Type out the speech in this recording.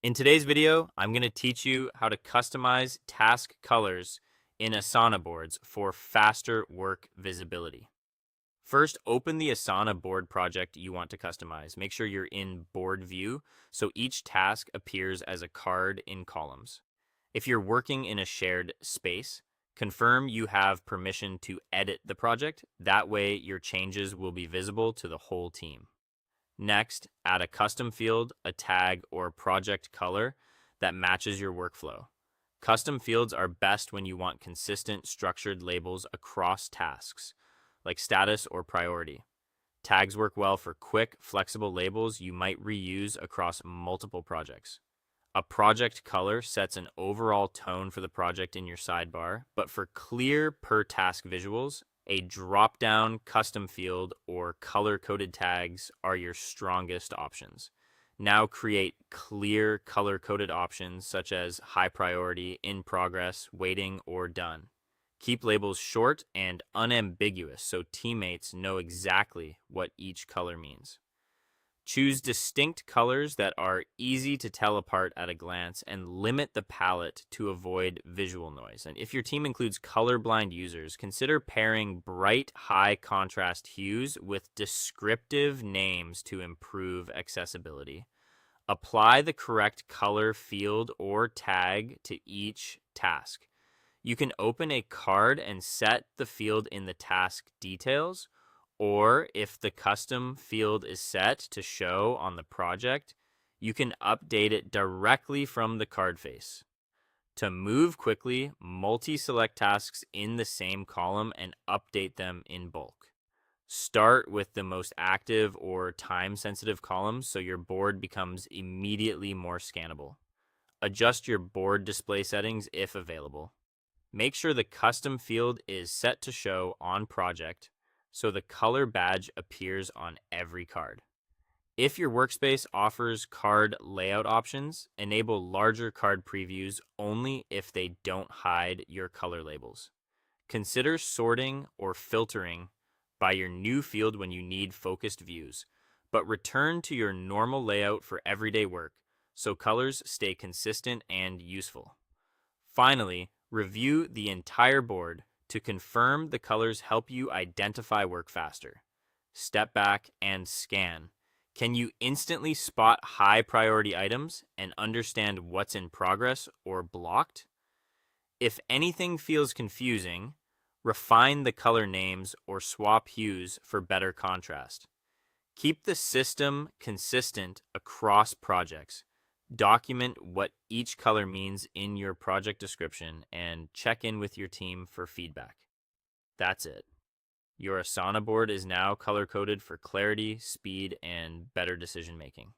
In today's video, I'm going to teach you how to customize task colors in Asana boards for faster work visibility. First, open the Asana board project you want to customize. Make sure you're in board view so each task appears as a card in columns. If you're working in a shared space, confirm you have permission to edit the project. That way, your changes will be visible to the whole team. Next, add a custom field, a tag, or project color that matches your workflow. Custom fields are best when you want consistent, structured labels across tasks, like status or priority. Tags work well for quick, flexible labels you might reuse across multiple projects. A project color sets an overall tone for the project in your sidebar, but for clear per task visuals, a drop down custom field or color coded tags are your strongest options. Now create clear color coded options such as high priority, in progress, waiting, or done. Keep labels short and unambiguous so teammates know exactly what each color means. Choose distinct colors that are easy to tell apart at a glance and limit the palette to avoid visual noise. And if your team includes colorblind users, consider pairing bright, high contrast hues with descriptive names to improve accessibility. Apply the correct color field or tag to each task. You can open a card and set the field in the task details, or if the custom field is set to show on the project, you can update it directly from the card face. To move quickly, multi-select tasks in the same column and update them in bulk. Start with the most active or time-sensitive columns so your board becomes immediately more scannable. Adjust your board display settings if available. Make sure the custom field is set to show on project so the color badge appears on every card. If your workspace offers card layout options, enable larger card previews only if they don't hide your color labels. Consider sorting or filtering by your new field when you need focused views, but return to your normal layout for everyday work so colors stay consistent and useful. Finally, review the entire board to confirm the colors help you identify work faster. Step back and scan. Can you instantly spot high priority items and understand what's in progress or blocked? If anything feels confusing, refine the color names or swap hues for better contrast. Keep the system consistent across projects. Document what each color means in your project description and check in with your team for feedback. That's it. Your Asana board is now color coded for clarity, speed, and better decision making.